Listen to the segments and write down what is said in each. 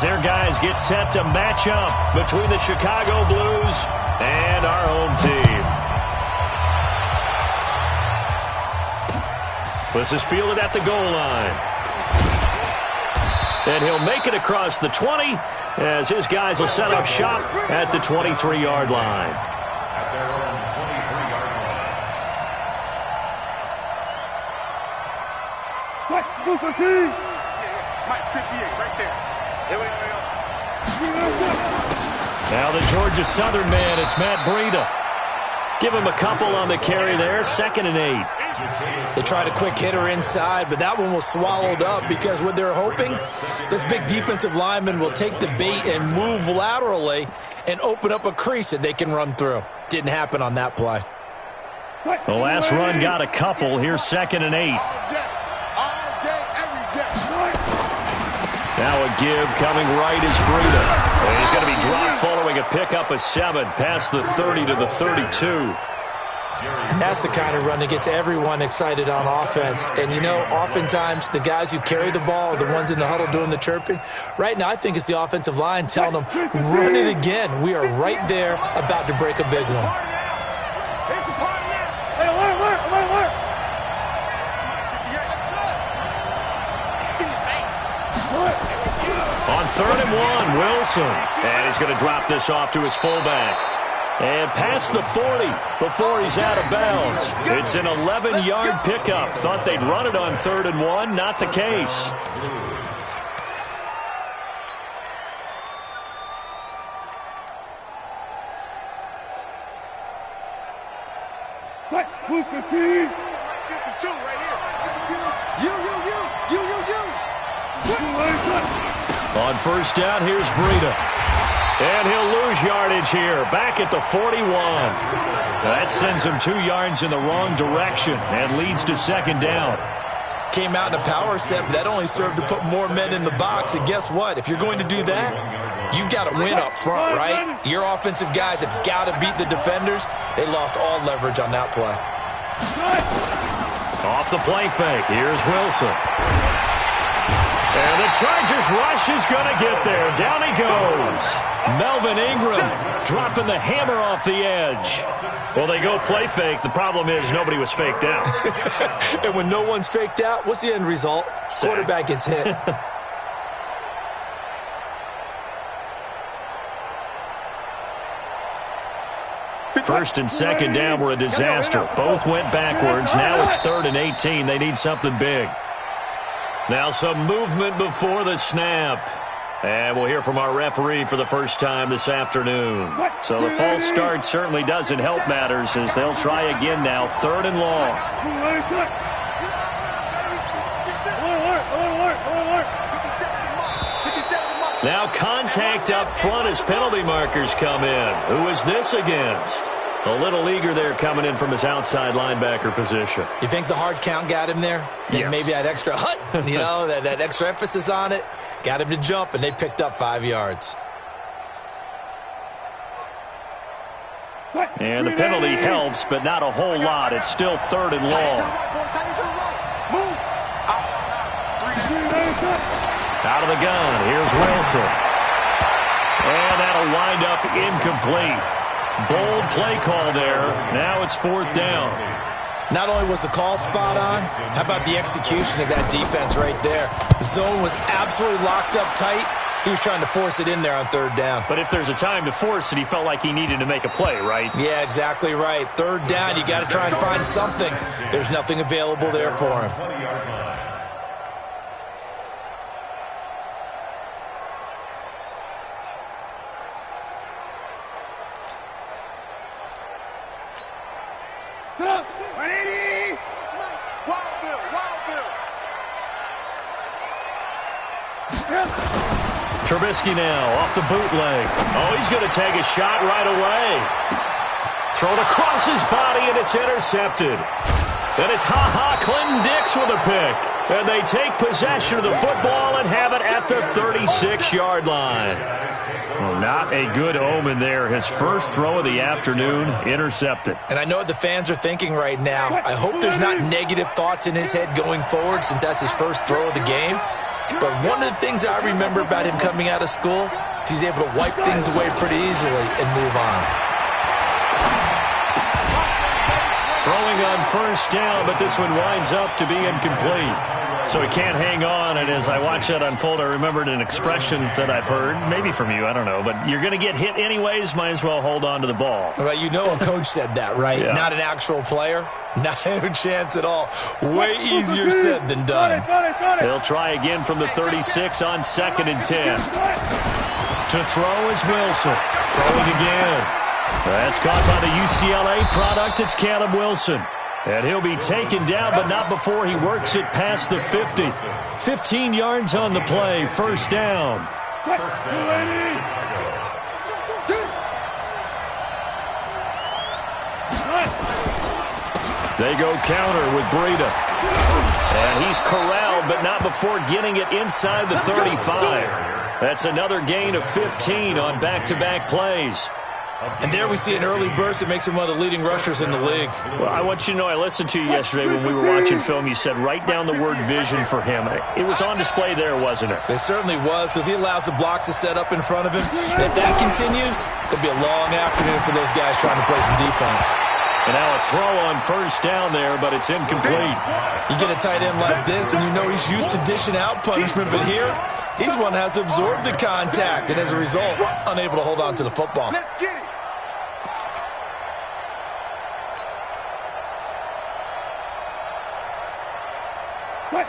Their guys get set to match up between the Chicago Blues and our home team. This is fielded at the goal line. And he'll make it across the 20 as his guys will set up shop at the 23-yard line. At their own 23-yard line. Mike 58 right there. Now the Georgia Southern man, it's Matt Breida. Give him a couple on the carry there, 2nd and 8. They tried a quick hitter inside, but that one was swallowed up because what they're hoping, this big defensive lineman will take the bait and move laterally and open up a crease that they can run through. Didn't happen on that play. The last run got a couple. Here's 2nd and 8. Now a give coming right is Breida. And he's going to be dropped following a pickup of 7 past the 30 to the 32. And that's the kind of run that gets everyone excited on offense. And, you know, oftentimes the guys who carry the ball are the ones in the huddle doing the chirping. Right now, I think it's the offensive line telling them, run it again. We are right there about to break a big one. On 3rd and 1, Wilson. And he's going to drop this off to his fullback. And past the 40 before he's out of bounds. It's an 11-yard pickup. Thought they'd run it on 3rd and 1. Not the case. On 1st down, here's Breida. And he'll lose yardage here, back at the 41. That sends him 2 yards in the wrong direction and leads to 2nd down. Came out in a power set, but that only served to put more men in the box. And guess what? If you're going to do that, you've got to win up front, right? Your offensive guys have got to beat the defenders. They lost all leverage on that play. Off the play fake, here's Wilson. And the Chargers rush is going to get there. Down he goes. Melvin Ingram dropping the hammer off the edge. Well, they go play fake. The problem is nobody was faked out. And when no one's faked out, what's the end result? Sack. Quarterback gets hit. First and 2nd down were a disaster. Both went backwards. Now it's 3rd and 18. They need something big. Now some movement before the snap. And we'll hear from our referee for the first time this afternoon. So the false start certainly doesn't help matters as they'll try again now. 3rd and long. Now contact up front as penalty markers come in. Who is this against? A little eager there coming in from his outside linebacker position. You think the hard count got him there? Yes. And maybe that extra hut, you know, that extra emphasis on it, got him to jump, and they picked up 5 yards. And the penalty helps, but not a whole lot. It's still 3rd and long. Out of the gun, here's Wilson. And that'll wind up incomplete. Bold play call there. Now it's 4th down. Not only was the call spot on, how about the execution of that defense right there? The zone was absolutely locked up tight. He was trying to force it in there on 3rd down. But if there's a time to force it, he felt like he needed to make a play, right? Yeah, exactly right. 3rd down, you got to try and find something. There's nothing available there for him. Trubisky now off the bootleg. Oh, he's going to take a shot right away. Thrown across his body, and it's intercepted. And it's Clinton Dix with a pick. And they take possession of the football and have it at the 36-yard line. Well, not a good omen there. His first throw of the afternoon intercepted. And I know what the fans are thinking right now. I hope there's not negative thoughts in his head going forward since that's his first throw of the game. But one of the things I remember about him coming out of school is he's able to wipe things away pretty easily and move on. Throwing on first down, but this one winds up to be incomplete. So he can't hang on, and as I watch that unfold, I remembered an expression that I've heard, maybe from you, I don't know, but you're going to get hit anyways, might as well hold on to the ball. Well, you know a coach said that, right? Yeah. Not an actual player. Not a chance at all. Way easier said than done. He'll try again from the 36 on 2nd and 10. To throw is Wilson. Throwing again. That's caught by the UCLA product. It's Caleb Wilson. And he'll be taken down, but not before he works it past the 50. 15 yards on the play. First down. They go counter with Breida. And he's corralled, but not before getting it inside the 35. That's another gain of 15 on back-to-back plays. And there we see an early burst that makes him one of the leading rushers in the league. Well, I want you to know, I listened to you yesterday when we were watching film. You said write down the word vision for him. It was on display there, wasn't it? It certainly was, because he allows the blocks to set up in front of him. And if that continues, it'll be a long afternoon for those guys trying to play some defense. And now a throw on first down there, but it's incomplete. You get a tight end like this, and you know he's used to dishing out punishment, but here, he's one that has to absorb the contact, and as a result, unable to hold on to the football. Let's get it.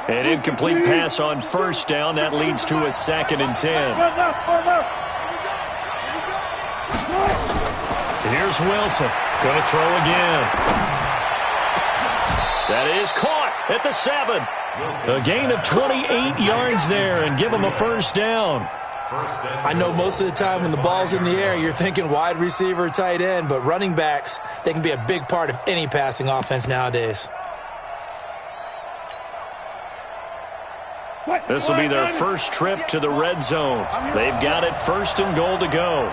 An incomplete pass on first down. That leads to a 2nd and 10. Here's Wilson. Going to throw again. That is caught at the 7. A gain of 28 yards there and give him a first down. I know most of the time when the ball's in the air, you're thinking wide receiver, tight end, but running backs, they can be a big part of any passing offense nowadays. This will be their first trip to the red zone. They've got it 1st and goal to go.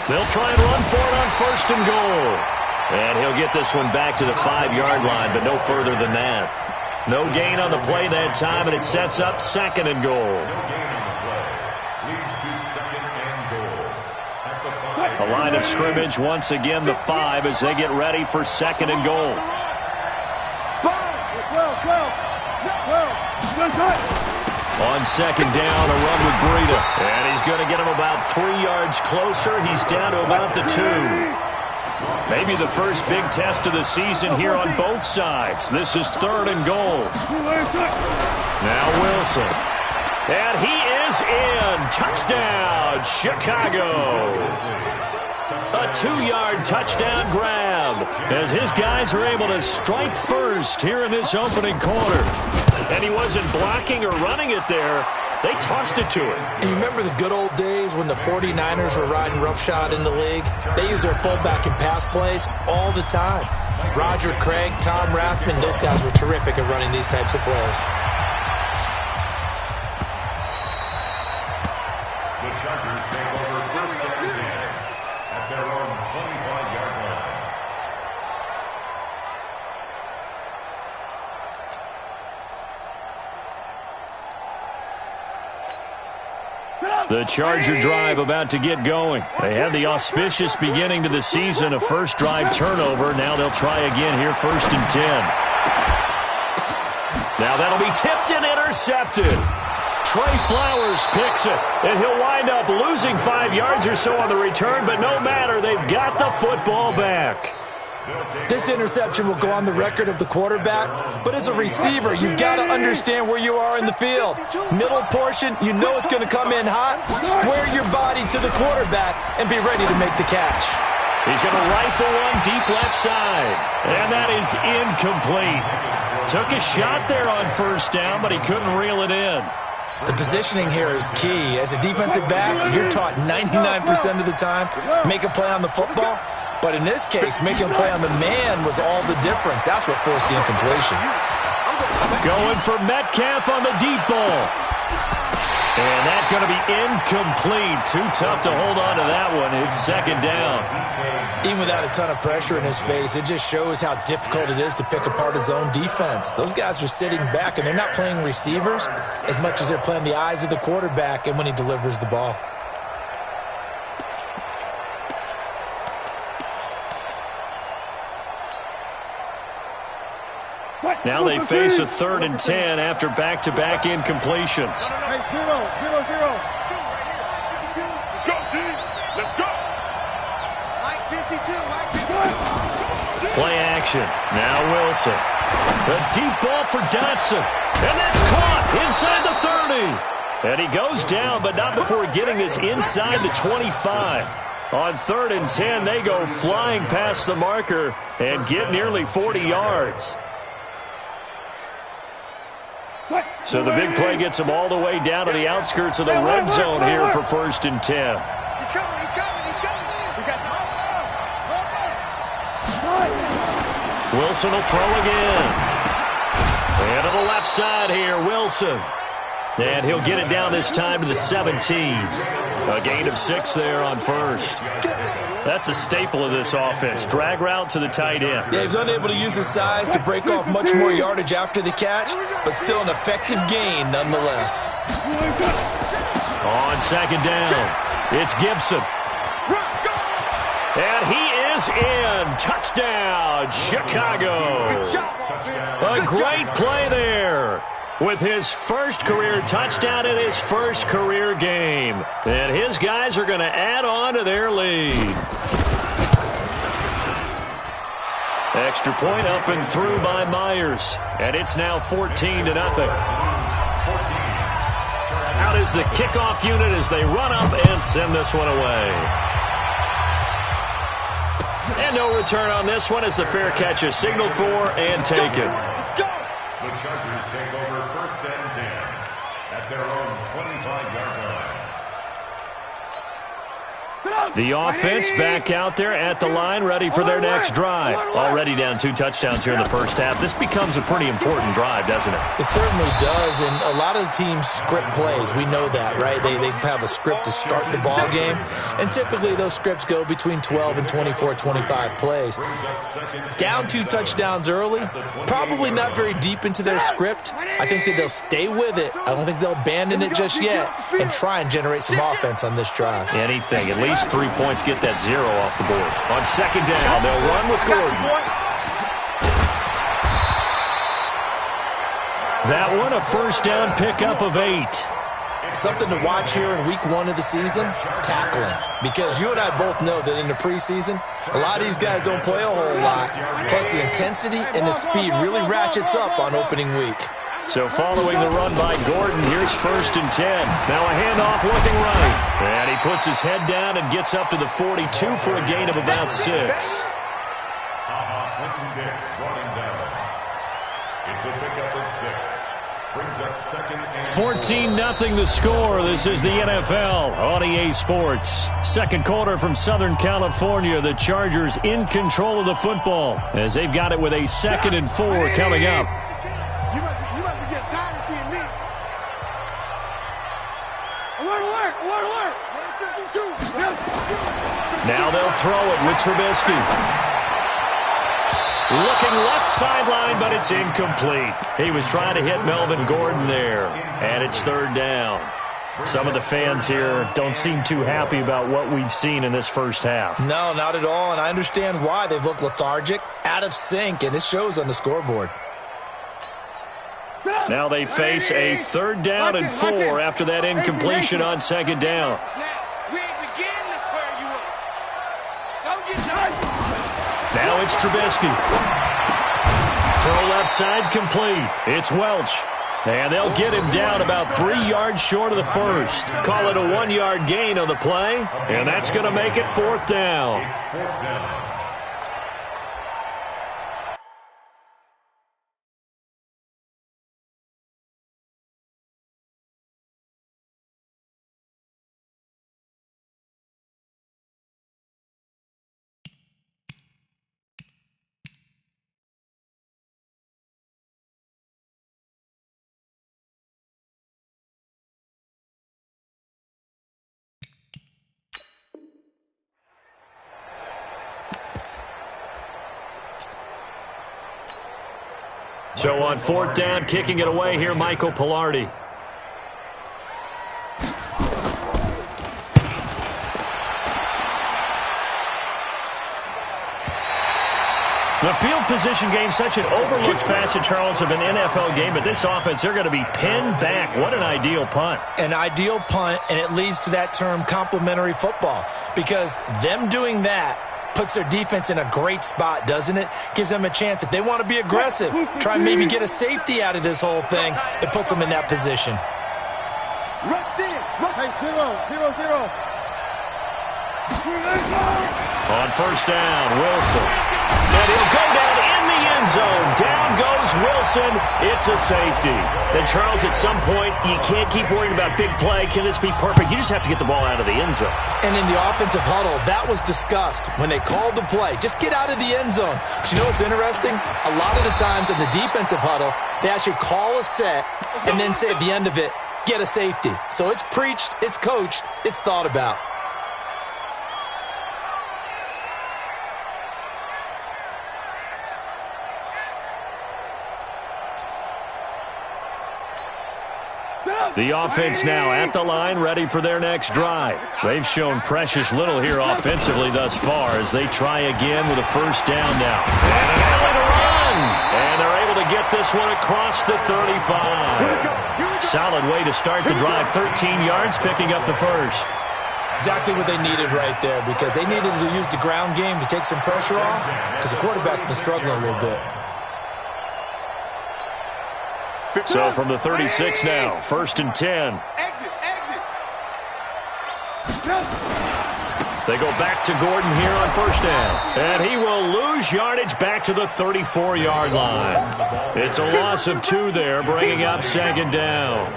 They'll try and run for it on 1st and goal. And he'll get this one back to the 5-yard line, but no further than that. No gain on the play that time, and it sets up 2nd and goal. A line of scrimmage, once again the 5 as they get ready for 2nd and goal. On 2nd down, a run with Breida. And he's going to get him about 3 yards closer. He's down to about the 2. Maybe the first big test of the season here on both sides. This is 3rd and goal. Now Wilson. And he is in. Touchdown, Chicago. A 2-yard touchdown grab as his guys are able to strike first here in this opening quarter. And he wasn't blocking or running it there. They tossed it to him. And you remember the good old days when the 49ers were riding roughshod in the league? They used their fullback in pass plays all the time. Roger Craig, Tom Rathman, those guys were terrific at running these types of plays. The Chargers take over 1st and 10 at their own 25-yard line. The Charger drive about to get going. They had the auspicious beginning to the season, a first drive turnover. Now they'll try again here, 1st and 10. Now that'll be tipped and intercepted. Trey Flowers picks it, and he'll wind up losing 5 yards or so on the return, but no matter, they've got the football back. This interception will go on the record of the quarterback, but as a receiver, you've got to understand where you are in the field. Middle portion, you know it's going to come in hot. Square your body to the quarterback and be ready to make the catch. He's going to rifle one deep left side, and that is incomplete. Took a shot there on first down, but he couldn't reel it in. The positioning here is key. As a defensive back, you're taught 99% of the time, make a play on the football. But in this case, making a play on the man was all the difference. That's what forced the incompletion. Going for Metcalf on the deep ball. And that's going to be incomplete. Too tough to hold on to that one. It's second down. Even without a ton of pressure in his face, it just shows how difficult it is to pick apart his own defense. Those guys are sitting back, and they're not playing receivers as much as they're playing the eyes of the quarterback and when he delivers the ball. Now they face a 3rd and 10 after back-to-back incompletions. Hey, zero. Let's go, D. Let's go. Mike 52, Mike 52. Play action. Now Wilson. A deep ball for Dotson. And that's caught inside the 30. And he goes down, but not before getting this inside the 25. On 3rd and 10, they go flying past the marker and get nearly 40 yards. So the big play gets them all the way down to the outskirts of the red zone here for 1st and 10. He's coming. We got Wilson will throw again. And to the left side here, Wilson. And he'll get it down this time to the 17. A gain of 6 there on 1st. That's a staple of this offense. Drag route to the tight end. Yeah, he's unable to use his size to break off much more yardage after the catch, but still an effective gain nonetheless. On 2nd down, it's Gibson. And he is in. Touchdown, Chicago. A great play there. With his first career touchdown in his first career game. And his guys are going to add on to their lead. Extra point up and through by Myers. And it's now 14-0. Out is the kickoff unit as they run up and send this one away. And no return on this one as the fair catch is signaled for and taken. The Chargers take over 1st and 10 at their own 25-yard line. The offense back out there at the line, ready for their next drive. Already down 2 touchdowns here in the first half. This becomes a pretty important drive, doesn't it? It certainly does, and a lot of the teams script plays. We know that, right? They have a script to start the ball game, and typically those scripts go between 12 and 24, 25 plays. Down 2 touchdowns early, probably not very deep into their script. I think that they'll stay with it. I don't think they'll abandon it just yet and try and generate some offense on this drive. Anything, at least 3 points, get that 0 off the board. On 2nd down, they'll run with Gordon. That one, a first down pickup of 8. Something to watch here in week 1 of the season, tackling. Because you and I both know that in the preseason, a lot of these guys don't play a whole lot. Plus the intensity and the speed really ratchets up on opening week. So following the run by Gordon, here's 1st and 10. Now a handoff looking right. And he puts his head down and gets up to the 42 for a gain of about 6. Clinton Dix brought him down. It's a pickup of 6. Brings up 2nd and 14-0 the score. This is the NFL on EA Sports. Second quarter from Southern California. The Chargers in control of the football as they've got it with a 2nd and 4 coming up. You must be getting tired of seeing me. Alert. 152. Now they'll throw it with Trubisky. Looking left sideline, but it's incomplete. He was trying to hit Melvin Gordon there, and it's 3rd down. Some of the fans here don't seem too happy about what we've seen in this first half. No, not at all, and I understand why. They've looked lethargic, out of sync, and it shows on the scoreboard. Now they face a 3rd down and 4 after that incompletion on 2nd down. Now it's Trubisky. Throw left side complete. It's Welch. And they'll get him down about 3 yards short of the first. Call it a 1-yard gain on the play. And that's going to make it 4th down. It's 4th down. So on 4th down, kicking it away here, Michael Pilardi. The field position game, such an overlooked facet, Charles, of an NFL game, but this offense, they're going to be pinned back. What an ideal punt. An ideal punt, and it leads to that term complementary football, because them doing that puts their defense in a great spot, doesn't it? Gives them a chance. If they want to be aggressive, try and maybe get a safety out of this whole thing, it puts them in that position. Rush in. Rush. Hey, 0-0-0. On 1st down, Wilson. And he'll go down in the end zone. Down goes Wilson. It's a safety. And, Charles, at some point, you can't keep worrying about big play. Can this be perfect? You just have to get the ball out of the end zone. And in the offensive huddle, that was discussed when they called the play. Just get out of the end zone. But you know what's interesting? A lot of the times in the defensive huddle, they actually call a set and then say at the end of it, get a safety. So it's preached, it's coached, it's thought about. The offense now at the line, ready for their next drive. They've shown precious little here offensively thus far as they try again with a 1st down now. And an alley to run! And they're able to get this one across the 35. Solid way to start the drive. 13 yards, picking up the 1st. Exactly what they needed right there, because they needed to use the ground game to take some pressure off, because the quarterback's been struggling a little bit. So from the 36 now, 1st and 10. Exit. They go back to Gordon here on 1st down. And he will lose yardage back to the 34-yard line. It's a loss of 2 there, bringing up 2nd down.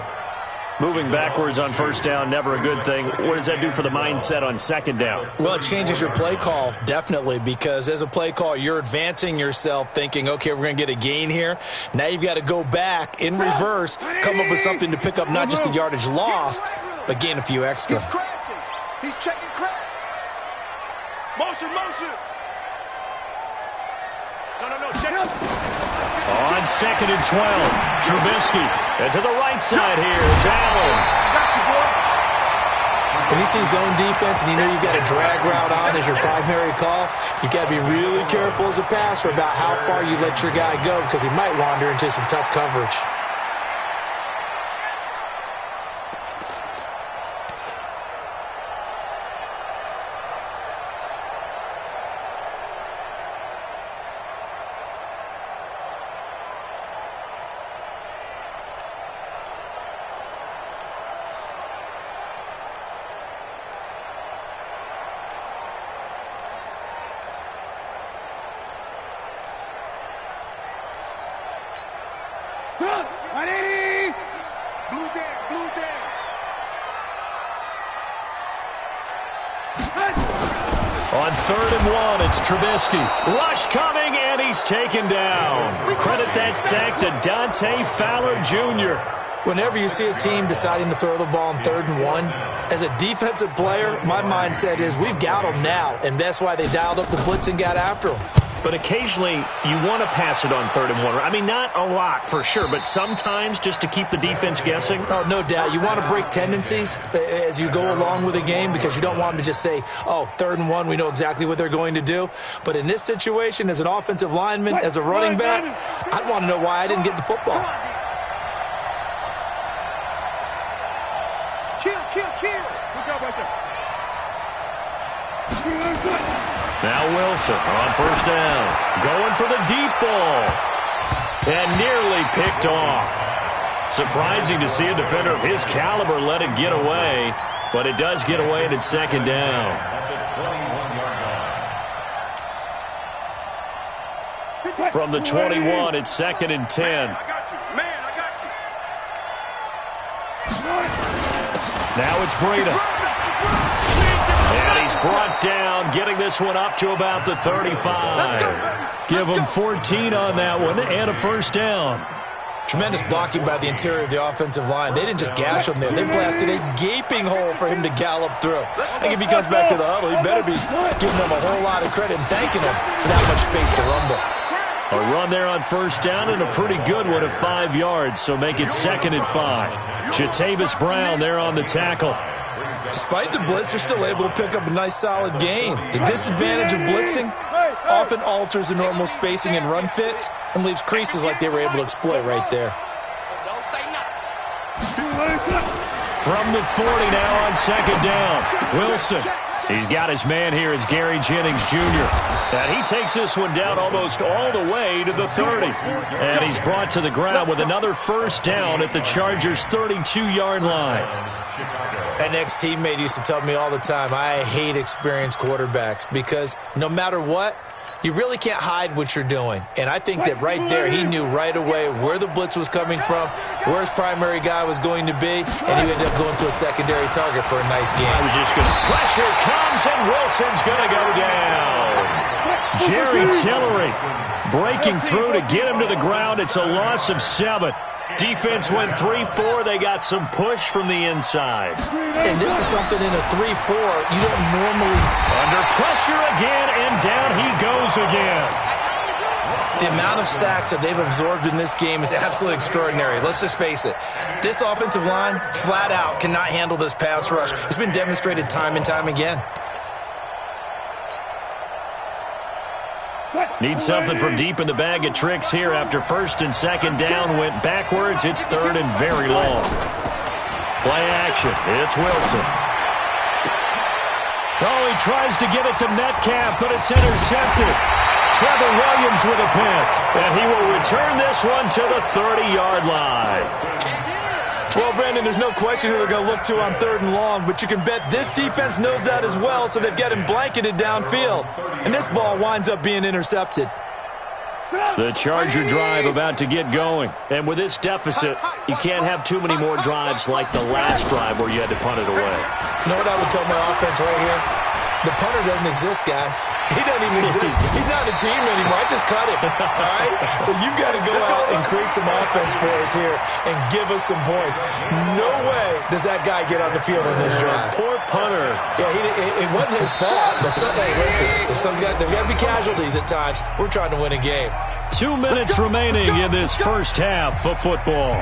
Moving backwards on 1st down, never a good thing. What does that do for the mindset on 2nd down? Well, it changes your play call, definitely, because as a play call, you're advancing yourself thinking, okay, we're going to get a gain here. Now you've got to go back in reverse, come up with something to pick up not just the yardage lost, but gain a few extra. He's crashing. He's checking crash. Motion. No. Check up. On 2nd and 12, Trubisky. And to the right side here, it's Allen. Got you, boy. When you see zone defense and you know you've got a drag route on as your primary call, you've got to be really careful as a passer about how far you let your guy go, because he might wander into some tough coverage. On 3rd and 1, it's Trubisky. Rush coming, and he's taken down. Credit that sack to Dante Fowler Jr. Whenever you see a team deciding to throw the ball on 3rd and 1, as a defensive player, my mindset is we've got them now, and that's why they dialed up the blitz and got after them. But occasionally, you want to pass it on 3rd and 1. I mean, not a lot for sure, but sometimes just to keep the defense guessing. Oh, no doubt. You want to break tendencies as you go along with the game, because you don't want them to just say, oh, 3rd and 1, we know exactly what they're going to do. But in this situation, as an offensive lineman, as a running back, I'd want to know why I didn't get the football. Kill. Look out right there. Now Wilson on 1st down, going for the deep ball, and nearly picked off. Surprising to see a defender of his caliber let it get away, but it does get away, and it's 2nd down. From the 21, it's 2nd and 10. I got you. Now it's Breida. And he's brought down, getting this one up to about the 35. Give him 14 on that one and a 1st down. Tremendous blocking by the interior of the offensive line. They didn't just gash him there. They blasted a gaping hole for him to gallop through. I think if he comes back to the huddle, he better be giving them a whole lot of credit and thanking them for that much space to rumble. A run there on first down and a pretty good one of 5 yards, so make it 2nd and 5. Jatavis Brown there on the tackle. Despite the blitz, they're still able to pick up a nice solid gain. The disadvantage of blitzing often alters the normal spacing and run fits and leaves creases like they were able to exploit right there. From the 40 now on 2nd down. Wilson. He's got his man here. It's Gary Jennings Jr. And he takes this one down almost all the way to the 30. And he's brought to the ground with another first down at the Chargers' 32-yard line. An ex-teammate used to tell me all the time, I hate experienced quarterbacks because no matter what, you really can't hide what you're doing. And I think that right there, he knew right away where the blitz was coming from, where his primary guy was going to be, and he ended up going to a secondary target for a nice game. I was just going to pressure comes, and Wilson's going to go down. Jerry Tillery breaking through to get him to the ground. It's a loss of 7. Defense went 3-4. They got some push from the inside. And this is something in a 3-4 you don't normally... Under pressure again, and down he goes again. The amount of sacks that they've absorbed in this game is absolutely extraordinary. Let's just face it. This offensive line, flat out, cannot handle this pass rush. It's been demonstrated time and time again. Need something from deep in the bag of tricks here after 1st and 2nd down went backwards. It's 3rd and very long. Play action. It's Wilson. Oh, he tries to give it to Metcalf, but it's intercepted. Trevor Williams with a pick, and he will return this one to the 30-yard line. Well, Brandon, there's no question who they're going to look to on 3rd and long, but you can bet this defense knows that as well, so they've got him blanketed downfield. And this ball winds up being intercepted. The Charger drive about to get going. And with this deficit, you can't have too many more drives like the last drive where you had to punt it away. You know what I would tell my offense right here? The punter doesn't exist, guys. He doesn't even exist. He's not a team anymore. I just cut him. All right? So you've got to go out and create some offense for us here and give us some points. No way does that guy get on the field on this drive. Poor punter. Yeah, it wasn't his fault. But hey, listen, there got to be casualties at times. We're trying to win a game. 2 minutes remaining in this first half of football.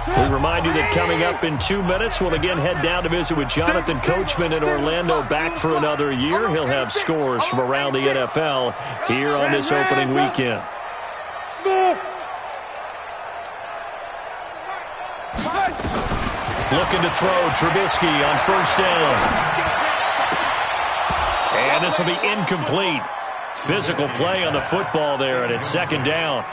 We remind you that coming up in 2 minutes, we'll again head down to visit with Jonathan Coachman in Orlando, back for another year. He'll have scores from around the NFL here on this opening weekend. Looking to throw Trubisky on 1st down. And this will be incomplete. Physical play on the football there, and it's 2nd down.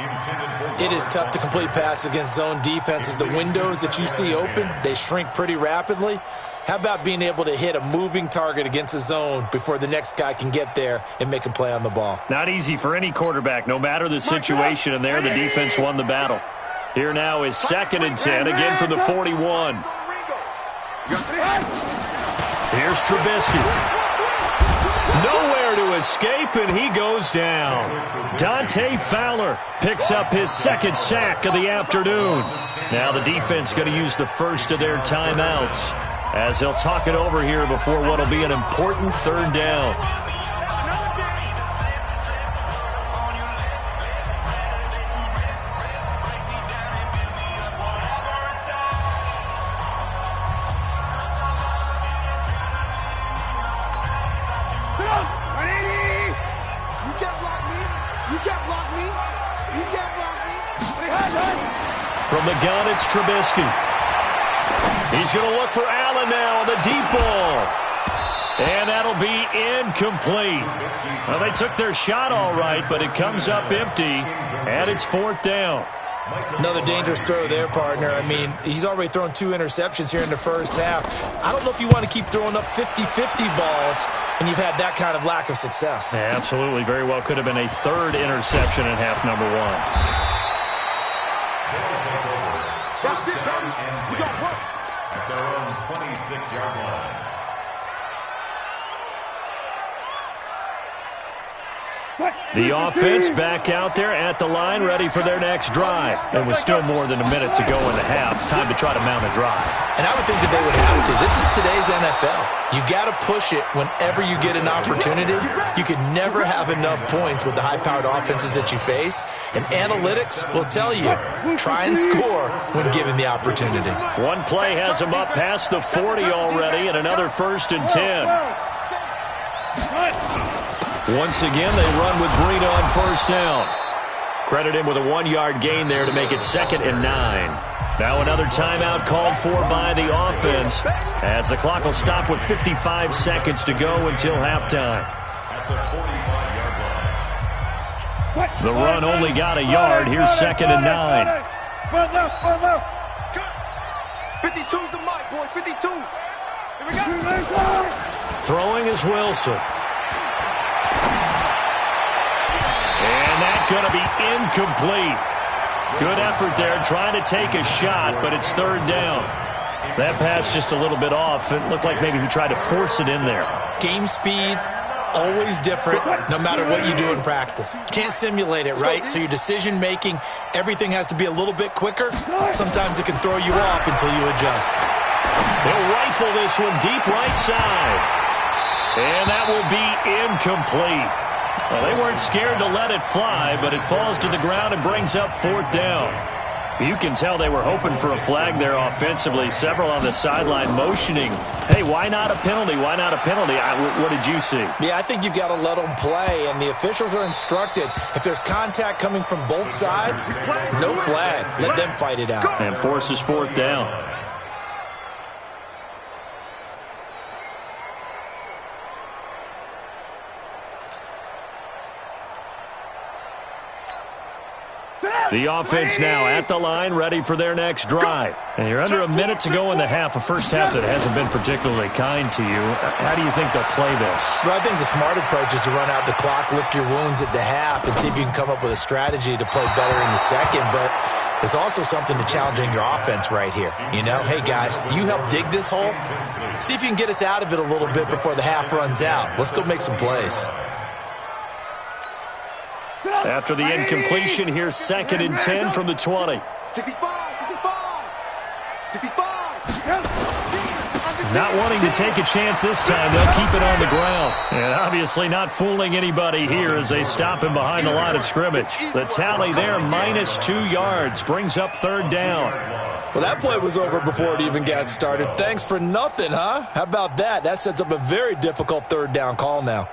It is tough to complete passes against zone defenses. The windows that you see open, they shrink pretty rapidly. How about being able to hit a moving target against a zone before the next guy can get there and make a play on the ball? Not easy for any quarterback, no matter the situation, and there the defense won the battle. Here now is 2nd and 10, again from the 41. Here's Trubisky. Nowhere to escape, and he goes down. Dante Fowler picks up his 2nd sack of the afternoon. Now the defense going to use the first of their timeouts as they'll talk it over here before what will be an important 3rd down. From the gun, it's Trubisky. He's going to look for Allen now on the deep ball. And that'll be incomplete. Well, they took their shot all right, but it comes up empty, and it's 4th down. Another dangerous throw there, partner. I mean, he's already thrown 2 interceptions here in the first half. I don't know if you want to keep throwing up 50-50 balls, and you've had that kind of lack of success. Yeah, absolutely. Very well could have been a 3rd interception in half number 1. At their own 26-yard line. The offense back out there at the line, ready for their next drive. It was still more than a minute to go in the half. Time to try to mount a drive. And I would think that they would have to. This is today's NFL. You got to push it whenever you get an opportunity. You can never have enough points with the high-powered offenses that you face. And analytics will tell you, try and score when given the opportunity. One play has them up past the 40 already, and another 1st and 10. Once again, they run with Breida on 1st down. Credit him with a 1-yard gain there to make it 2nd and 9. Now another timeout called for by the offense, as the clock will stop with 55 seconds to go until halftime. The run only got a yard. Here's 2nd and 9. 52's the mic, boys. 52. Here we go. Throwing is Wilson. And that's going to be incomplete. Good effort there, trying to take a shot, but it's 3rd down. That pass just a little bit off. It looked like maybe he tried to force it in there. Game speed, always different, no matter what you do in practice. Can't simulate it, right? So your decision-making, everything has to be a little bit quicker. Sometimes it can throw you off until you adjust. They'll rifle this one deep right side. And that will be incomplete. Well, they weren't scared to let it fly, but it falls to the ground and brings up 4th down. You can tell they were hoping for a flag there offensively. Several on the sideline motioning, hey, why not a penalty? Why not a penalty? What did you see? Yeah, I think you've got to let them play, and the officials are instructed, if there's contact coming from both sides, no flag. Let them fight it out. And forces 4th down. The offense now at the line, ready for their next drive. And you're under a minute to go in the half, a first half that hasn't been particularly kind to you. How do you think they'll play this? Well, I think the smart approach is to run out the clock, lick your wounds at the half, and see if you can come up with a strategy to play better in the second. But there's also something to challenging your offense right here. You know, hey, guys, you help dig this hole. See if you can get us out of it a little bit before the half runs out. Let's go make some plays. After the incompletion, here's 2nd and 10 from the 20. 65. Not wanting to take a chance this time, they'll keep it on the ground. And obviously not fooling anybody here as they stop him behind the line of scrimmage. The tally there, minus 2 yards, brings up 3rd down. Well, that play was over before it even got started. Thanks for nothing, huh? How about that? That sets up a very difficult 3rd down call now.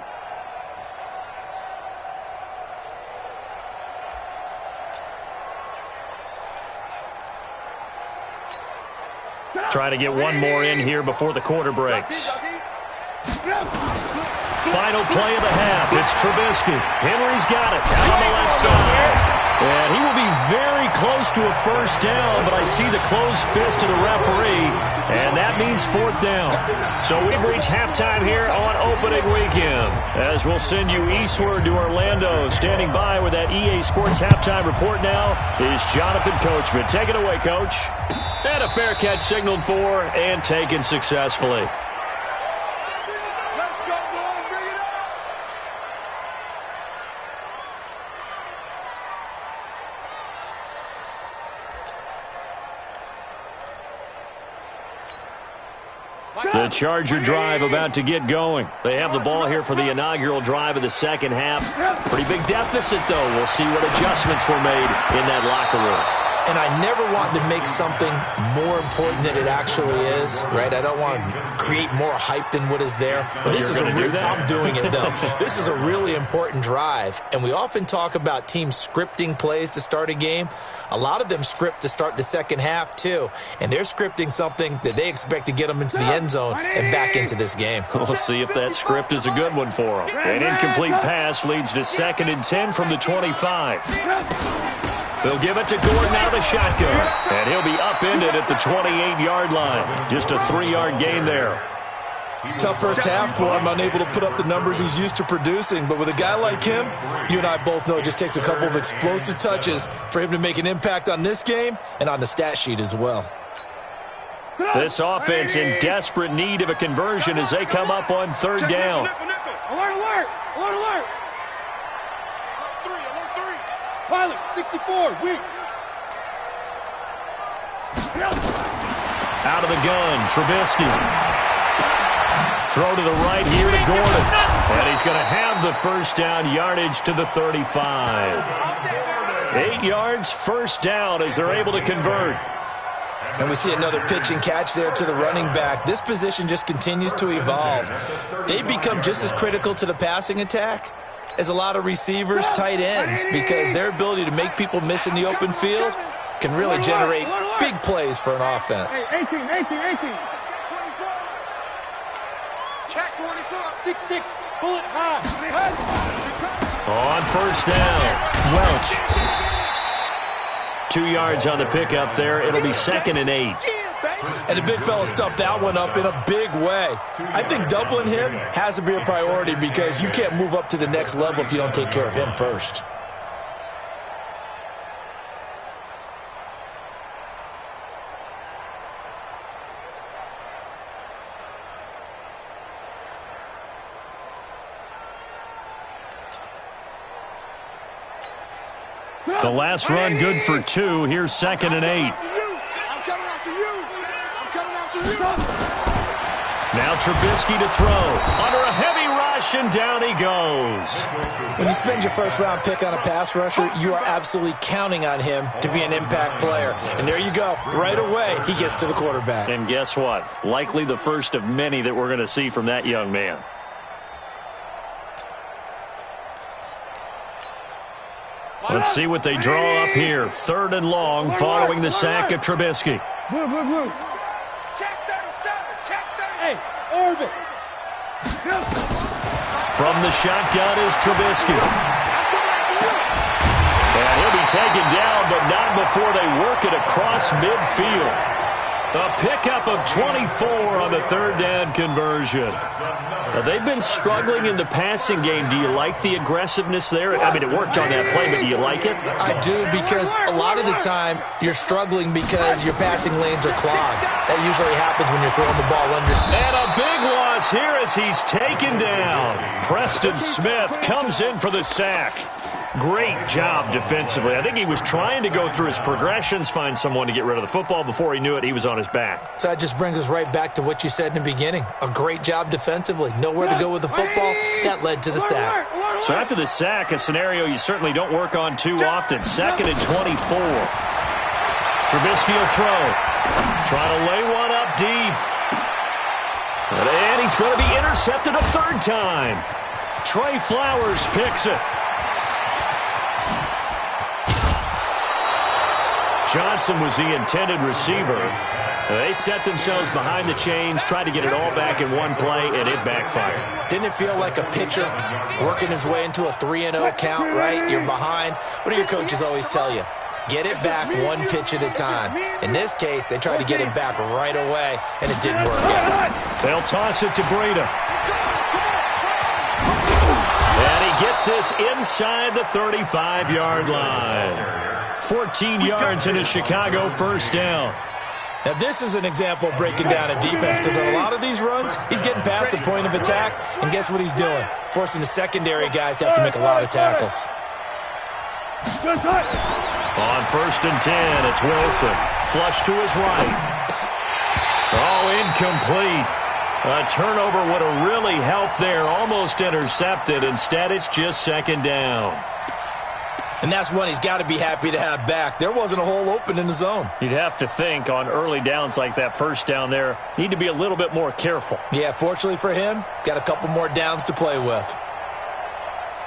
Trying to get one more in here before the quarter breaks. Final play of the half. It's Trubisky. Henry's got it out on the left side. And he will be very close to a 1st down, but I see the closed fist of the referee, and that means 4th down. So we've reached halftime here on opening weekend. As we'll send you eastward to Orlando. Standing by with that EA Sports halftime report now is Jonathan Coachman. Take it away, Coach. And a fair catch signaled for and taken successfully. The Charger drive about to get going. They have the ball here for the inaugural drive of the second half. Pretty big deficit, though. We'll see what adjustments were made in that locker room. And I never want to make something more important than it actually is, right? I don't want to create more hype than what is there. But this is I'm doing it, though. This is a really important drive. And we often talk about teams scripting plays to start a game. A lot of them script to start the second half, too. And they're scripting something that they expect to get them into the end zone and back into this game. We'll see if that script is a good one for them. An incomplete pass leads to 2nd and 10 from the 25. They'll give it to Gordon out of the shotgun. And he'll be upended at the 28-yard line. Just a 3-yard gain there. Tough first half for him, unable to put up the numbers he's used to producing. But with a guy like him, you and I both know it just takes a couple of explosive touches for him to make an impact on this game and on the stat sheet as well. This offense in desperate need of a conversion as they come up on 3rd down. Alert, alert, alert, alert. Pilot, 64, weak. Out of the gun, Trubisky. Throw to the right here to Gordon. And he's going to have the first down, yardage to the 35. 8 yards, first down as they're able to convert. And we see another pitch and catch there to the running back. This position just continues to evolve. They become just as critical to the passing attack as a lot of receivers, tight ends, because their ability to make people miss in the open field can really generate big plays for an offense. 18. Check 24. 6-6, bullet high. On first down, Welch. 2 yards on the pickup there. It'll be 2nd and 8. And the big fella stuffed that one up in a big way. I think doubling him has to be a priority because you can't move up to the next level if you don't take care of him first. The last run good for 2. Here's 2nd and 8. I'm coming after you. I'm coming after you. Now Trubisky to throw. Under a heavy rush, and down he goes. When you spend your first-round pick on a pass rusher, you are absolutely counting on him to be an impact player. And there you go. Right away, he gets to the quarterback. And guess what? Likely the first of many that we're going to see from that young man. Let's see what they draw up here. 3rd and long following the sack of Trubisky. Blue. Check 37. Check 30. Hey, orbit. From the shotgun is Trubisky. And he'll be taken down, but not before they work it across midfield. A pickup of 24 on the 3rd down conversion. Now, they've been struggling in the passing game. Do you like the aggressiveness there? I mean, it worked on that play, but do you like it? I do, because a lot of the time you're struggling because your passing lanes are clogged. That usually happens when you're throwing the ball under. And a big loss here as he's taken down. Preston Smith comes in for the sack. Great job defensively. I think he was trying to go through his progressions, find someone to get rid of the football. Before he knew it, he was on his back. So that just brings us right back to what you said in the beginning. A great job defensively. Nowhere to go with the football. That led to the sack. So after the sack, a scenario you certainly don't work on too often. 2nd and 24. Trubisky will throw. Trying to lay one up deep. And he's going to be intercepted a 3rd time. Trey Flowers picks it. Johnson was the intended receiver. They set themselves behind the chains, tried to get it all back in one play, and it backfired. Didn't it feel like a pitcher working his way into a 3-0 count, right? You're behind. What do your coaches always tell you? Get it back one pitch at a time. In this case, they tried to get it back right away, and it didn't work out. They'll toss it to Breida. And he gets this inside the 35-yard line. 14 yards in a Chicago first down. Now, this is an example of breaking down a defense, because on a lot of these runs, he's getting past the point of attack, and guess what he's doing? Forcing the secondary guys to have to make a lot of tackles. On 1st and 10, it's Wilson. Flush to his right. Oh, incomplete. A turnover would have really helped there. Almost intercepted. Instead, it's just 2nd down. And that's one he's got to be happy to have back. There wasn't a hole open in the zone. You'd have to think on early downs like that, 1st down there, need to be a little bit more careful. Yeah, fortunately for him, got a couple more downs to play with.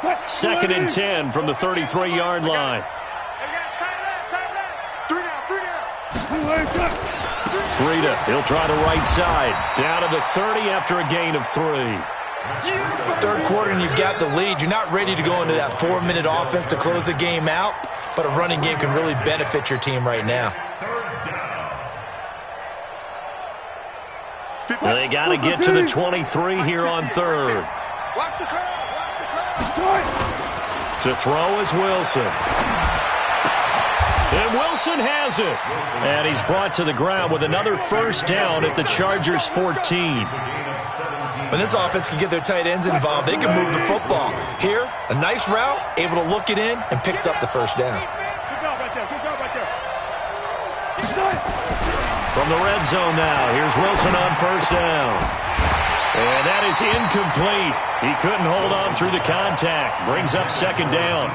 2nd and 10 from the 33-yard line. Breida, he'll try the right side. Down to the 30 after a gain of 3. 3rd quarter and you've got the lead. You're not ready to go into that 4-minute offense to close the game out, but a running game can really benefit your team right now. They got to get to the 23 here on 3rd. Watch the curl. Watch the curl. To throw is Wilson. And Wilson has it. And he's brought to the ground with another first down at the Chargers' 14. When this offense can get their tight ends involved, they can move the football. Here, a nice route, able to look it in, and picks up the first down. From the red zone now, here's Wilson on first down. And that is incomplete. He couldn't hold on through the contact. Brings up second down.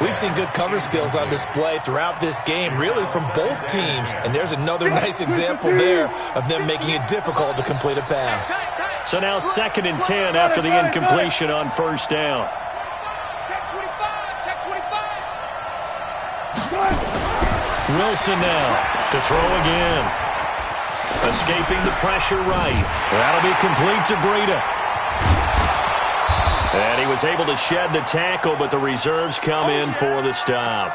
We've seen good cover skills on display throughout this game, really from both teams. And there's another nice example there of them making it difficult to complete a pass. So now 2nd and 10 after the incompletion on first down. Wilson now to throw again. Escaping the pressure right. That'll be complete to Breida. And he was able to shed the tackle, but the reserves come in for the stop.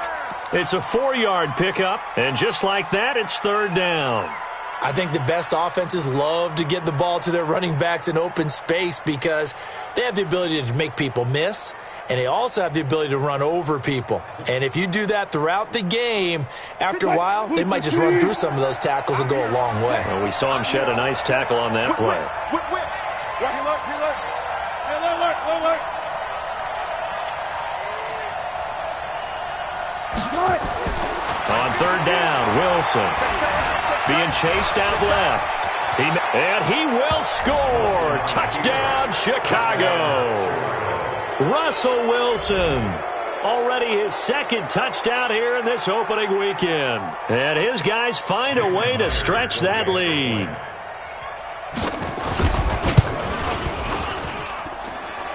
It's a 4-yard pickup, and just like that, it's third down. I think the best offenses love to get the ball to their running backs in open space because they have the ability to make people miss, and they also have the ability to run over people. And if you do that throughout the game, after a while, they might just run through some of those tackles and go a long way. Well, we saw him shed a nice tackle on that play. On third down, Wilson being chased out left. And he will score. Touchdown, Chicago. Russell Wilson. Already his second touchdown here in this opening weekend. And his guys find a way to stretch that lead.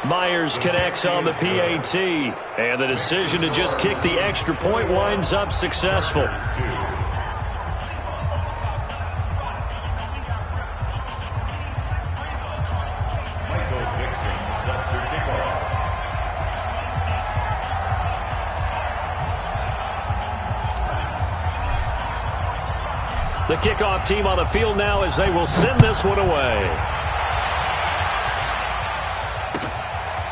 Myers connects on the PAT. And the decision to just kick the extra point winds up successful. The kickoff team on the field now as they will send this one away.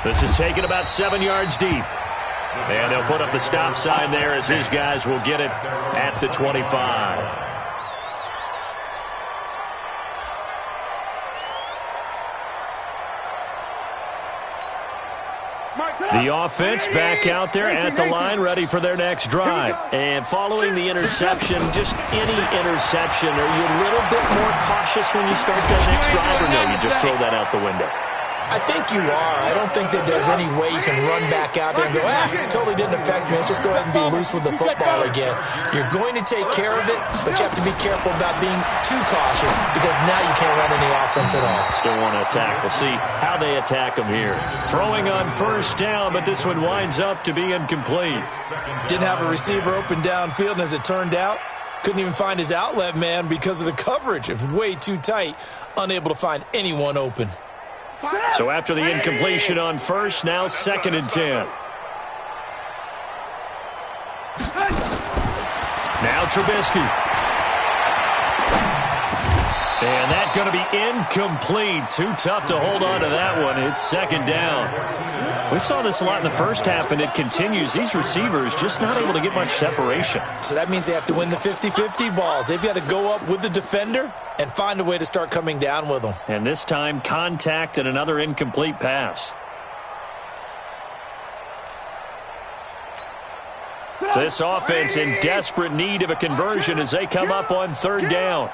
This is taken about 7 yards deep. And they'll put up the stop sign there as his guys will get it at the 25. The offense back out there at the line, ready for their next drive. And following the interception, just any interception, are you a little bit more cautious when you start that next drive, or no, you just throw that out the window? I think you are. I don't think that there's any way you can run back out there and go, totally didn't affect me. Let's just go ahead and be loose with the football again. You're going to take care of it, but you have to be careful about being too cautious because now you can't run any offense at all. Still want to attack. We'll see how they attack them here. Throwing on first down, but this one winds up to be incomplete. Didn't have a receiver open downfield, and as it turned out, couldn't even find his outlet man because of the coverage. It was way too tight, unable to find anyone open. So after the incompletion on first, now 2nd and 10. Now Trubisky. And that's going to be incomplete. Too tough to hold on to that one. It's second down. We saw this a lot in the first half, and it continues. These receivers just not able to get much separation. So that means they have to win the 50-50 balls. They've got to go up with the defender and find a way to start coming down with them. And this time, contact and another incomplete pass. This offense in desperate need of a conversion as they come up on third down.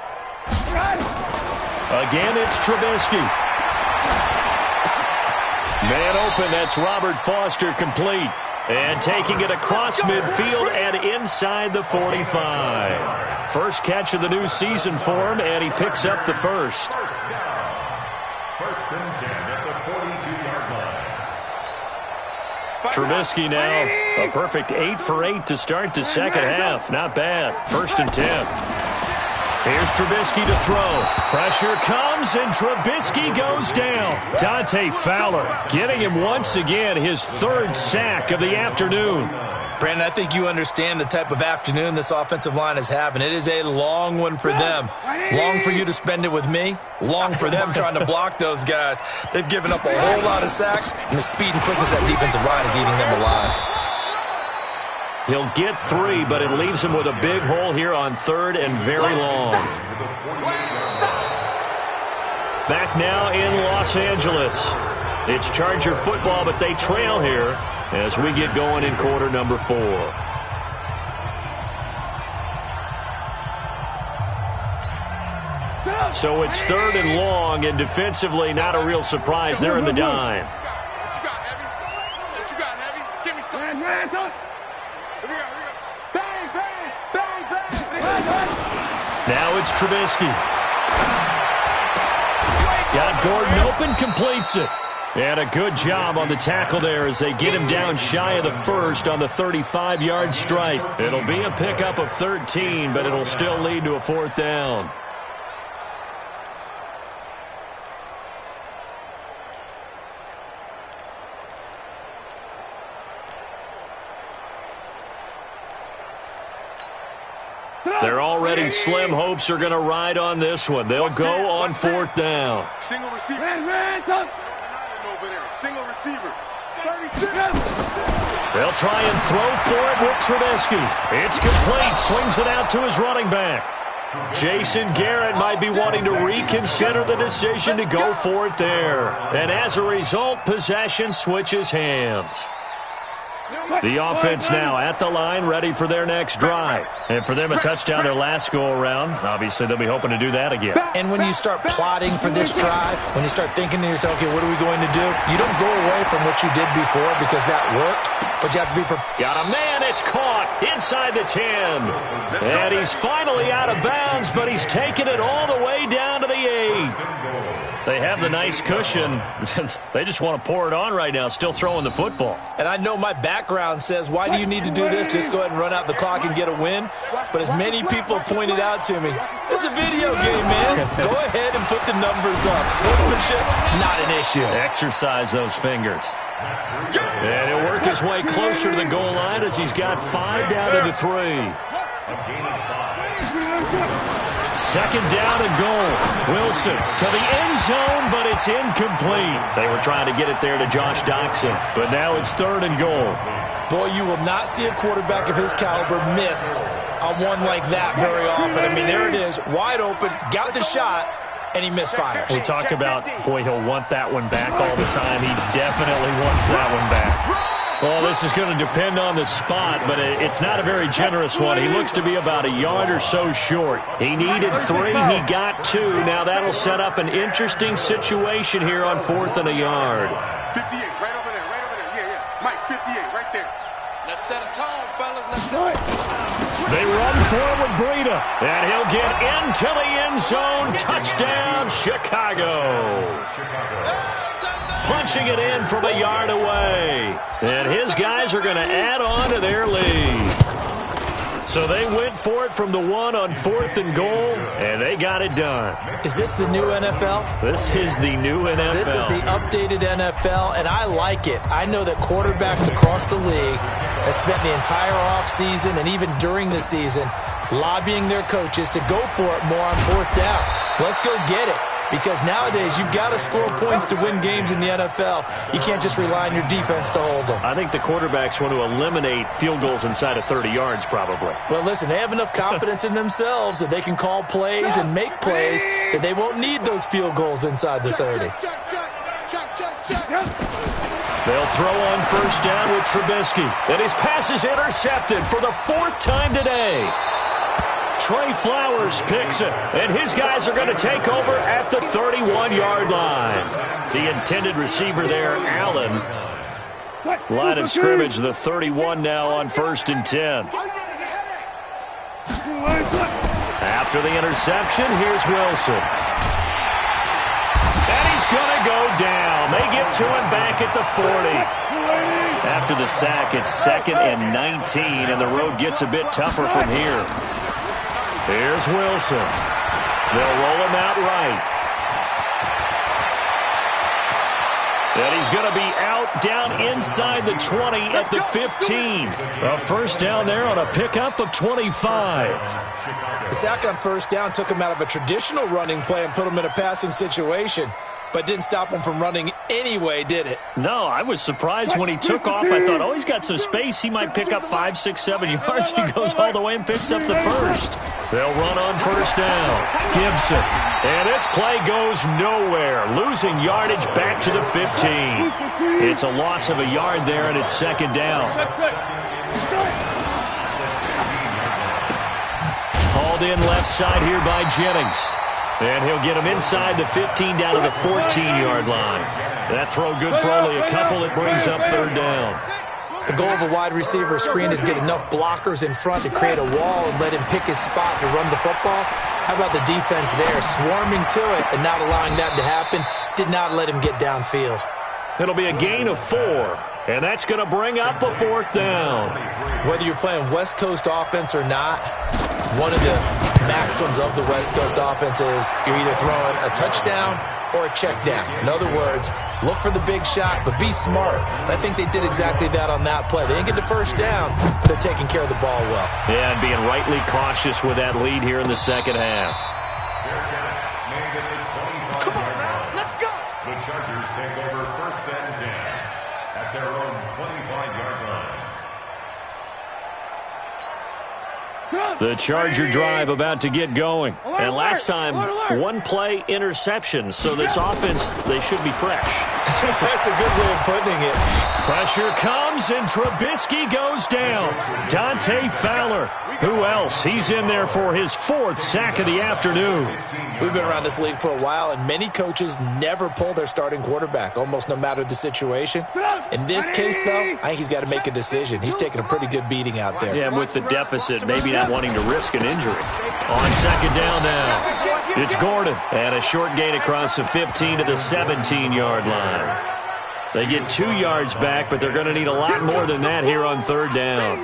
Again, it's Trubisky. Man open, that's Robert Foster complete. And taking it across midfield and inside the 45. First catch of the new season for him, and he picks up the first. First and 10 at the 42-yard line. Trubisky now, a perfect 8 for 8 to start the second half. Not bad. First and 10. Here's Trubisky to throw. Pressure comes, and Trubisky goes down. Dante Fowler getting him once again his third sack of the afternoon. Brandon, I think you understand the type of afternoon this offensive line is having. It is a long one for them. Long for you to spend it with me. Long for them trying to block those guys. They've given up a whole lot of sacks, and the speed and quickness of that defensive line is eating them alive. He'll get 3, but it leaves him with a big hole here on 3rd and very long. Back now in Los Angeles. It's Charger football, but they trail here as we get going in quarter number 4. So it's 3rd and long, and defensively not a real surprise. They're in the dime. What you got, Heavy? What you got, Heavy? Give me some. Here we go. Bang, bang, bang, bang. Now it's Trubisky. Got Gordon open, completes it. And a good job on the tackle there as they get him down shy of the first on the 35-yard strike. It'll be a pickup of 13, but it'll still lead to a 4th down. They're already slim hopes are going to ride on this one. They'll go on 4th down. Single receiver. Single receiver. 36. They'll try and throw for it with Trubisky. It's complete. Swings it out to his running back. Jason Garrett might be wanting to reconsider the decision to go for it there. And as a result, possession switches hands. The offense now at the line, ready for their next drive. And for them, a touchdown their last go-around. Obviously, they'll be hoping to do that again. And when you start plotting for this drive, when you start thinking to yourself, okay, what are we going to do? You don't go away from what you did before because that worked, but you have to be prepared. Got a man, it's caught inside the 10. And he's finally out of bounds, but he's taken it all the way down to the 8. They have the nice cushion. They just want to pour it on right now, still throwing the football. And I know my background says, why do you need to do this? Just go ahead and run out the clock and get a win. But as many people pointed out to me, this is a video game, man. Go ahead and put the numbers up. Sportsmanship, not an issue. Exercise those fingers. And he'll work his way closer to the goal line as he's got 5 down to the 3. 2nd down and goal. Wilson to the end zone, but it's incomplete. They were trying to get it there to Josh Doxson, but now it's 3rd and goal. Boy, you will not see a quarterback of his caliber miss on one like that very often. I mean, there it is, wide open, got the shot, and he misfires. We talk about, boy, he'll want that one back all the time. He definitely wants that one back. Well, this is going to depend on the spot, but it's not a very generous one. He looks to be about a yard or so short. He needed 3. He got 2. Now that'll set up an interesting situation here on 4th and a yard. 58, right over there, right over there. Yeah. Mike, 58, right there. Let's set a tone, fellas. Let's set it. They run for it with Breida, and he'll get into the end zone. Touchdown, Chicago. Punching it in from a yard away. And his guys are going to add on to their lead. So they went for it from the 1 on 4th and goal, and they got it done. Is this the new NFL? This is the new NFL. This is the updated NFL, and I like it. I know that quarterbacks across the league have spent the entire offseason and even during the season lobbying their coaches to go for it more on 4th down. Let's go get it. Because nowadays, you've got to score points to win games in the NFL. You can't just rely on your defense to hold them. I think the quarterbacks want to eliminate field goals inside of 30 yards, probably. Well, listen, they have enough confidence in themselves that they can call plays and make plays that they won't need those field goals inside the 30. They'll throw on 1st down with Trubisky. And his pass is intercepted for the 4th time today. Trey Flowers picks it, and his guys are going to take over at the 31-yard line. The intended receiver there, Allen. Line of scrimmage, the 31 now on 1st and 10. After the interception, here's Wilson. And he's going to go down. They get to him back at the 40. After the sack, it's 2nd and 19, and the road gets a bit tougher from here. Here's Wilson. They'll roll him out right. And he's going to be out down inside the 20 at the 15. A 1st down there on a pickup of 25. The sack on 1st down took him out of a traditional running play and put him in a passing situation. but didn't stop him from running anyway, did it? No, I was surprised when he took off. I thought, oh, he's got some space. He might pick up 5, 6, 7 yards. He goes all the way and picks up the first. They'll run on first down. Gibson. And this play goes nowhere. Losing yardage back to the 15. It's a loss of a yard there, and it's second down. Hauled in left side here by Jennings. And he'll get him inside the 15 down to the 14-yard line. That throw good for only a couple. It brings up third down. The goal of a wide receiver screen is get enough blockers in front to create a wall and let him pick his spot to run the football. How about the defense there, swarming to it and not allowing that to happen? Did not let him get downfield. It'll be a gain of 4, and that's going to bring up a fourth down. Whether you're playing West Coast offense or not, one of the maxims of the West Coast offense is you're either throwing a touchdown or a check down. In other words, look for the big shot, but be smart. And I think they did exactly that on that play. They didn't get the first down, but they're taking care of the ball well. Yeah, and being rightly cautious with that lead here in the second half. Come on now, let's go. The Chargers take over first and 10 at their own 25-yard line. The Charger drive about to get going. And last time, one play interception. So this offense, they should be fresh. That's a good way of putting it. Pressure comes, and Trubisky goes down. Dante Fowler. Who else? He's in there for his 4th sack of the afternoon. We've been around this league for a while, and many coaches never pull their starting quarterback, almost no matter the situation. In this case, though, I think he's got to make a decision. He's taking a pretty good beating out there. Yeah, with the deficit, maybe not wanting to risk an injury. On second down now, it's Gordon. And a short gain across the 15 to the 17-yard line. They get 2 yards back, but they're going to need a lot more than that here on third down.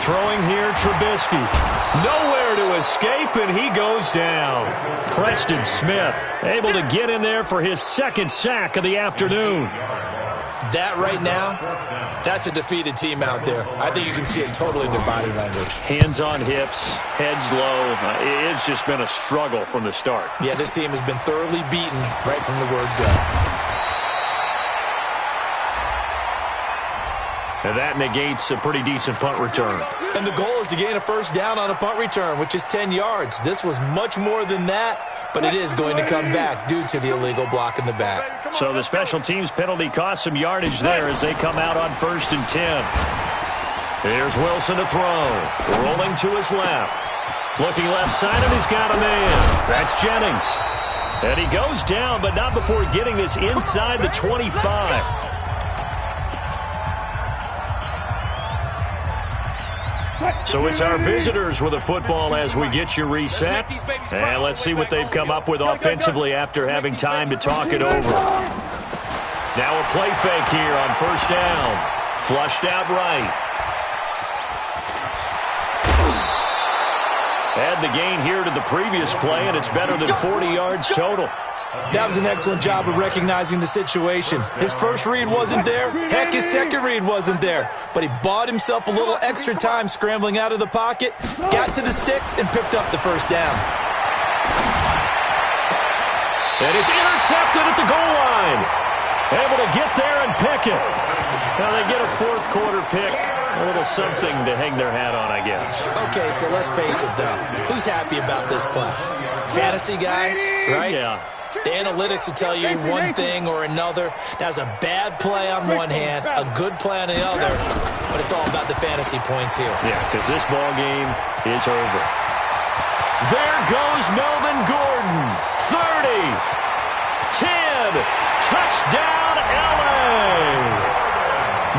Throwing here, Trubisky. Nowhere to escape, and he goes down. Preston Smith able to get in there for his 2nd sack of the afternoon. That right now, that's a defeated team out there. I think you can see it totally in their body language. Hands on hips, heads low. It's just been a struggle from the start. Yeah, this team has been thoroughly beaten right from the word go. And that negates a pretty decent punt return. And the goal is to gain a first down on a punt return, which is 10 yards. This was much more than that, but it is going to come back due to the illegal block in the back. So the special teams penalty cost some yardage there as they come out on first and 10. Here's Wilson to throw. Rolling to his left. Looking left side, and he's got a man. That's Jennings. And he goes down, but not before getting this inside the 25. So it's our visitors with a football as we get you reset. And let's see what they've come up with offensively after having time to talk it over. Now a play fake here on first down. Flushed out right. Add the gain here to the previous play, and it's better than 40 yards total. That was an excellent job of recognizing the situation. His first read wasn't there. Heck, his second read wasn't there. But he bought himself a little extra time scrambling out of the pocket, got to the sticks, and picked up the first down. And it's intercepted at the goal line. Able to get there and pick it. Now they get a 4th quarter pick. A little something to hang their hat on, I guess. Okay, so let's face it, though. Who's happy about this play? Fantasy guys, right? Yeah. The analytics will tell you one thing or another. That's a bad play on one hand, a good play on the other, but it's all about the fantasy points here. Yeah, because this ball game is over. There goes Melvin Gordon. 30, 10, touchdown LA.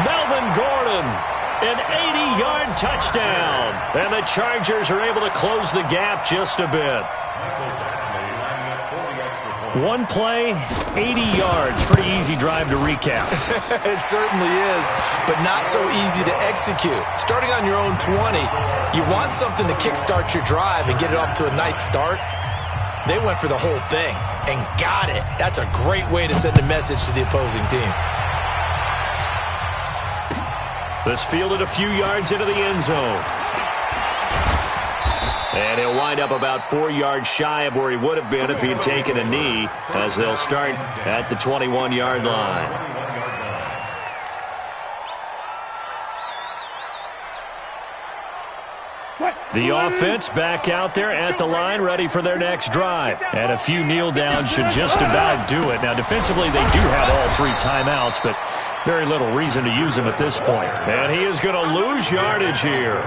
Melvin Gordon, an 80-yard touchdown. And the Chargers are able to close the gap just a bit. One play, 80 yards. Pretty easy drive to recap. It certainly is, but not so easy to execute. Starting on your own 20, you want something to kickstart your drive and get it off to a nice start. They went for the whole thing and got it. That's a great way to send a message to the opposing team. This fielded a few yards into the end zone. And he'll wind up about 4 yards shy of where he would have been if he'd taken a knee, as they'll start at the 21-yard line. The offense back out there at the line, ready for their next drive. And a few kneel downs should just about do it. Now, defensively, they do have all 3 timeouts, but very little reason to use them at this point. And he is going to lose yardage here.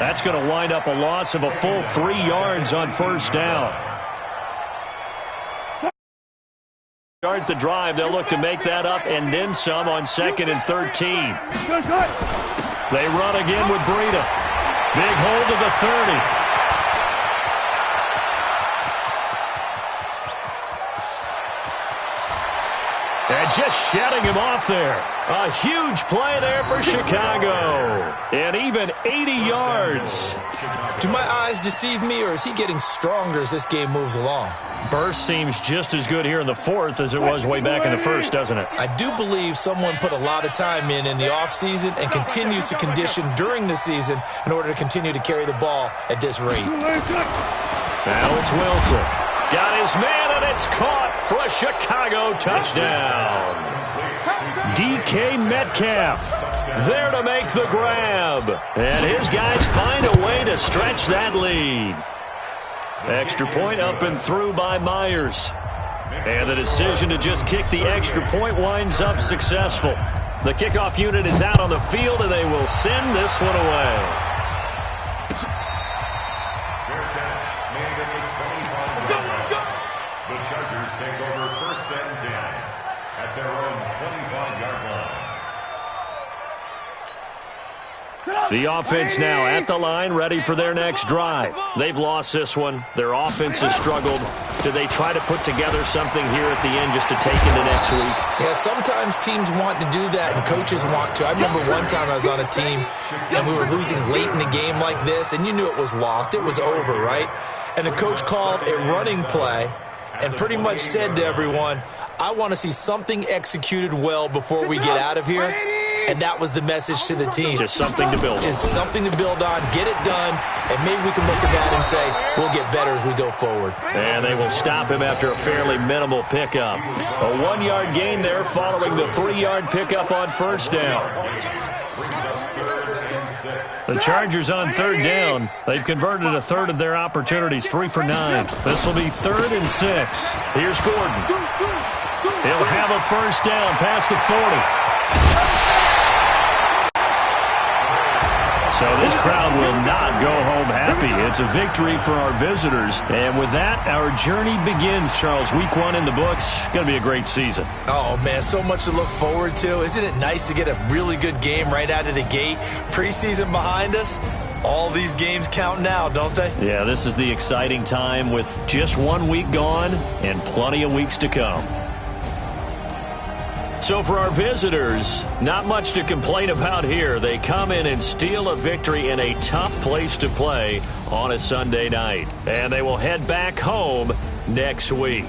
That's going to wind up a loss of a full 3 yards on first down. Start the drive. They'll look to make that up and then some on 2nd and 13. They run again with Breida. Big hold of the 30. And just shedding him off there. A huge play there for Chicago. And even 80 yards. Do my eyes deceive me, or is he getting stronger as this game moves along? Burst seems just as good here in the 4th as it was way back in the 1st, doesn't it? I do believe someone put a lot of time in the offseason and continues to condition during the season in order to continue to carry the ball at this rate. Now it's Wilson. Got his man, and it's caught for a Chicago touchdown. DK Metcalf there to make the grab. And his guys find a way to stretch that lead. Extra point up and through by Myers. And the decision to just kick the extra point winds up successful. The kickoff unit is out on the field, and they will send this one away. The Chargers take over 1st and 10 at their own 25-yard line. The offense now at the line, ready for their next drive. They've lost this one. Their offense has struggled. Do they try to put together something here at the end just to take into next week? Yeah, sometimes teams want to do that and coaches want to. I remember one time I was on a team and we were losing late in the game like this, and you knew it was lost. It was over, right? And the coach called a running play and pretty much said to everyone, I want to see something executed well before we get out of here. And that was the message to the team. Just something to build on. Just something to build on, get it done, and maybe we can look at that and say, we'll get better as we go forward. And they will stop him after a fairly minimal pickup. A 1-yard gain there following the 3-yard pickup on first down. The Chargers on 3rd down. They've converted a third of their opportunities, 3 for 9. This will be 3rd and 6. Here's Gordon. He'll have a first down past the 40. So this crowd will not go home happy. It's a victory for our visitors. And with that, our journey begins, Charles. Week 1 in the books. Going to be a great season. Oh, man, so much to look forward to. Isn't it nice to get a really good game right out of the gate? Preseason behind us. All these games count now, don't they? Yeah, this is the exciting time with just 1 week gone and plenty of weeks to come. So for our visitors, not much to complain about here. They come in and steal a victory in a tough place to play on a Sunday night. And they will head back home next week.